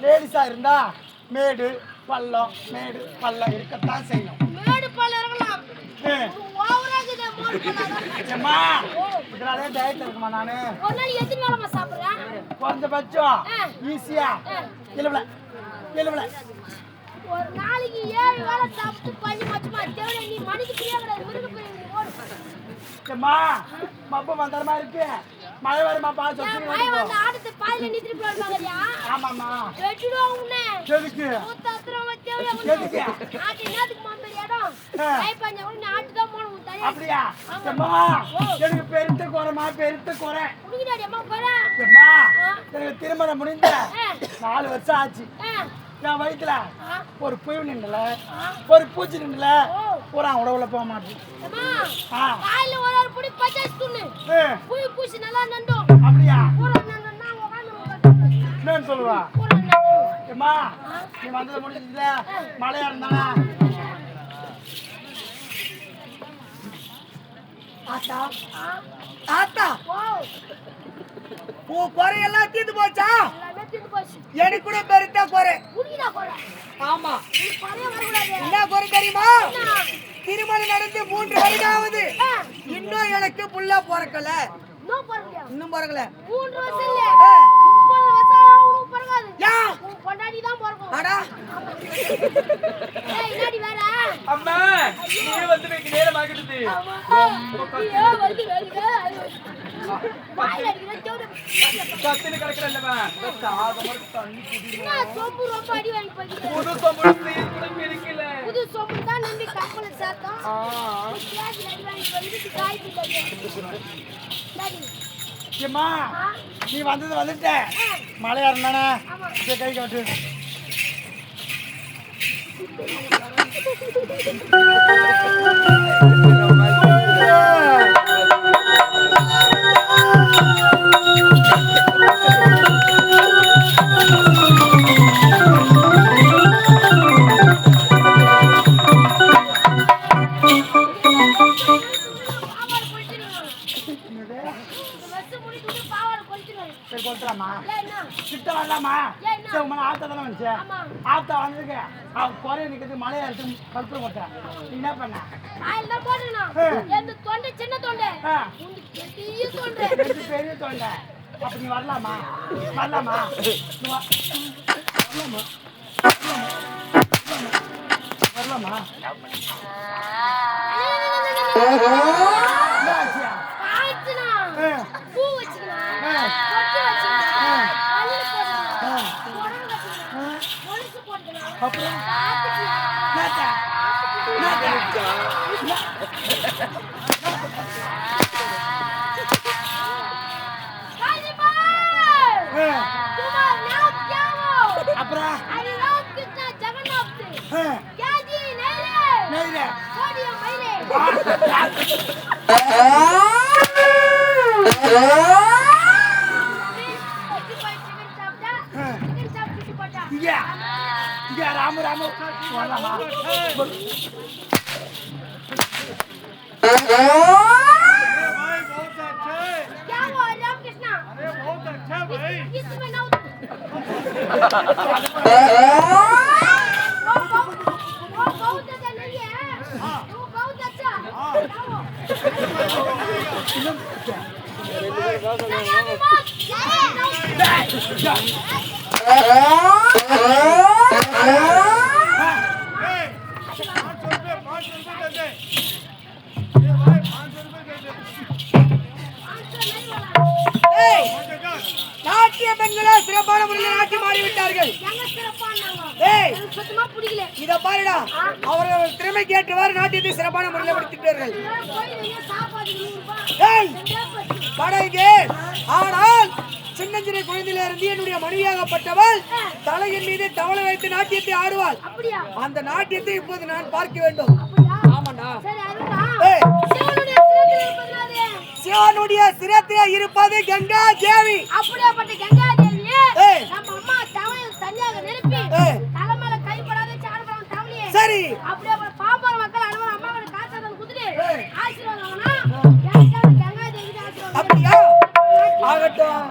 லேடிஸா இருந்தா மேடு பள்ளம் இருக்கத்தான் செய்யும். மேடு பள்ளம் இருக்கலாம். அம்மா இதனாலே டயட் இருக்குமா நானு? ஒரு நாள் எத்தனை நாளமா சாப்பிடுறேன்? கொஞ்சபட்சம் ஈஸியா எழுவல ஒரு நாளைக்கு 7 வேளை சாப்பிட்டு பண்ணி மச்சமா தேவனே நீ மணிக்கு பிரியாங்கடா மிருக பிரியாங்க. அம்மா மப்ப வந்தறமா இருக்கு. மழை வருமா பால் சொத்து. மழை வந்து ஆடுது பாயில நிதிரி போறாங்கயா. ஆமாம்மா. வெட்டிடுவா உன்னை. எதுக்கு? ஊத்தறோம் தேவனே எதுக்கு? ஆட்டி என்னதுக்கு மாம்பேரி இடம்? கை பஞ்ச உன்னை ஆட்டி தான் போணும் உன் தனியா. அப்படியே. அம்மா எனக்கு பெருத்த குறை. குடிங்கடா அம்மா போறா. அம்மா எனக்கு திருமணம் முடிஞ்ச 4 வருஷம் ஆச்சு. என் வயித்துல ஒரு புழு நின்றல, ஒரு பூச்சி நின்றல, ஒரு உடவுல போக மாட்டேன். காலையில ஒரு புடி பச்சை துண்ணு புழு பூச்சி நல்லா நண்டோம். அப்படியா? பூரா நண்டனா உட்கார்ந்து என்னன்னு சொல்லுவா? அம்மா நீ வந்தது முடிஞ்சதுல மழையா இருந்தானா? ஆத்தா உன் குறையெல்லாம் தீர்ந்து போச்சா? எனக்கு கூட பெருத்த குறை. ஆமா. என்ன குறை தெரியுமா? திருமணம் நடந்து 3 வருடாவது இன்னும் எனக்கு புள்ள பிறக்கல. இன்னும் பிறக்கல. 3 வருஷம் இல்ல 30 வருஷம் உனக்கு பிறக்காது. உன் பொண்டாட்டி தான் பிறக்கும். அடா ஏய் என்னடி வேற? அம்மா நீ வந்து எனக்கு நேரம் ஆகிடுது. ஐயோ வந்து வாயில அடிக்கிற ஜோடு கத்தின கிடக்குறல்லவா? சாதமா தண்ணி குடி. நான் சொம்பு ரொம்ப அடி வாங்கி போயிட்டேன். புது சொம்பு கூட கிடைக்கல. புது சொம்பு தான் நம்பி கப்பல சாத்தோம். கேஜி அடி வாங்கி போயிட்டு காய் பிடிக்கல. டாடி ஏம்மா நீ வந்தது வந்துட்ட. மழையா இருந்தானே கை காட்டு. ஆத்தா வந்ததுக்கு அவன் குறைய நிக்கிறது மழையா இருக்கு கல்பனை போட்டேன். நீ என்ன பண்ண? சின்ன தொண்டை பெரிய தொண்டை. அப்ப நீ வரலாமா? வரலாமா? பூ வச்சுக்கலாம் அப்புறம் राम राम क्या हुआ राम कृष्णा? अरे बहुत अच्छा भाई। इसमें ना वो बहुत अच्छा नहीं है। वो बहुत अच्छा। நாட்டிய பெண்களா சிறப்பான முறையில் நாட்டி மாறிவிட்டார்கள். இத பாருடா, அவர்கள் திறமைக்கு ஏற்றவாறு நாட்டியத்தை சிறப்பான முறையில் படித்துட்டார்கள். ஆனால் சின்ன சின்ன குழந்தையில இருந்து என்னுடைய மனைவியாகப்பட்டவள் தலையின் மீது தவளை வைத்து நாட்டியத்தை ஆடுவாள். அந்த நாட்டியத்தை இப்போது நான் பார்க்க வேண்டும். ஆமாண்டா. சிவனுடைய சிரத்திலே இருப்பது கங்கா தேவி. அப்படியேப்பட்ட கங்கா தேவியே நம்ம அம்மா தனியாக நிரப்பி தலைமையில கைப்படாத சாடுறாங்க தவளையே. சரி. அப்படியே பாப்பார மக்கள் அனைவரும் அம்மாவோட காசை குடுத்து ஆசீர்வாதம்னா கங்கா தேவி ஆசீர்வாதம். அப்படியா? ஆகட்டும்.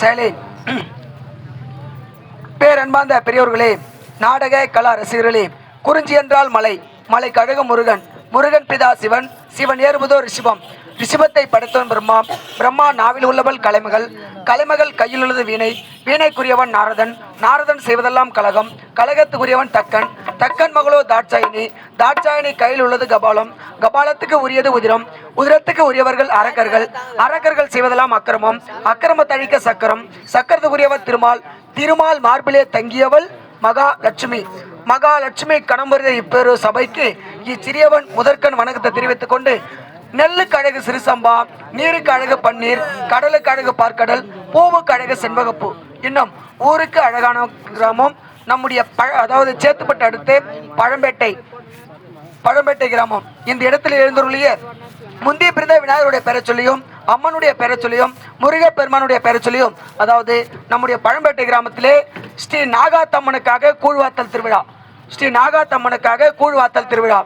செயலின் பேரன்பார்ந்த பெரியோர்களே, நாடக கலா ரசிகர்களே, குறிஞ்சி என்றால் மலை, மலை கழகு முருகன், முருகன் பிதா சிவன், சிவன் ஏறுவதோ ரிஷபம், ரிஷபத்தை படைத்தவன் பிரம்மா, பிரம்மா நாவில் உள்ளவள் கலைமகள், கலைமகள் கையில் உள்ளது வீணை, வீணைக்குரியவன் நாரதன், நாரதன் செய்வதெல்லாம் கலகம், கலகத்துக்குரியவன் தக்கன், தக்கன் மகளோ தாட்சாயினி, தாட்சாயினி கையில் உள்ளது கபாலம், கபாலத்துக்கு உரியது உதிரம், உதிரத்துக்கு உரியவர்கள் அரக்கர்கள், அரக்கர்கள் செய்வதெல்லாம் அக்கிரமம், அக்கிரம தழிக்க சக்கரம், சக்கரத்துக்குரியவர் திருமால், திருமால் மார்பிலே தங்கியவள் மகாலட்சுமி, மகாலட்சுமி கணம்புரிய இப்பெரு சபைக்கு இச்சிறியவன் முதற்கண் வணக்கத்தை தெரிவித்துக் கொண்டு, நெல்லுக்கு அழகு சிறுசம்பா, நீருக்கு அழகு பன்னீர், கடலுக்கு அழகு பார்க்கடல், பூவுக்கு அழகு செண்பகப்பூ. இன்னும் ஊருக்கு அழகான கிராமம் நம்முடைய அதாவது சேத்துப்பட்டு அடுத்து பழம்பேட்டை கிராமம். இந்த இடத்தில் எழுந்துள்ள முந்தைய பிறந்த விநாயகருடைய பெயரை சொல்லியும், அம்மனுடைய பெயரை சொல்லியும், முருகப் பெருமானுடைய பெயரை சொல்லியும், அதாவது நம்முடைய பழம்பேட்டை கிராமத்திலே ஸ்ரீ நாகாத்தம்மனுக்காக கூழ்வாத்தல் திருவிழா, ஸ்ரீ நாகாத்தம்மனுக்காக கூழ்வாத்தல் திருவிழா.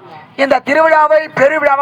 இந்த திருவிழாவை பெருவிழாவாக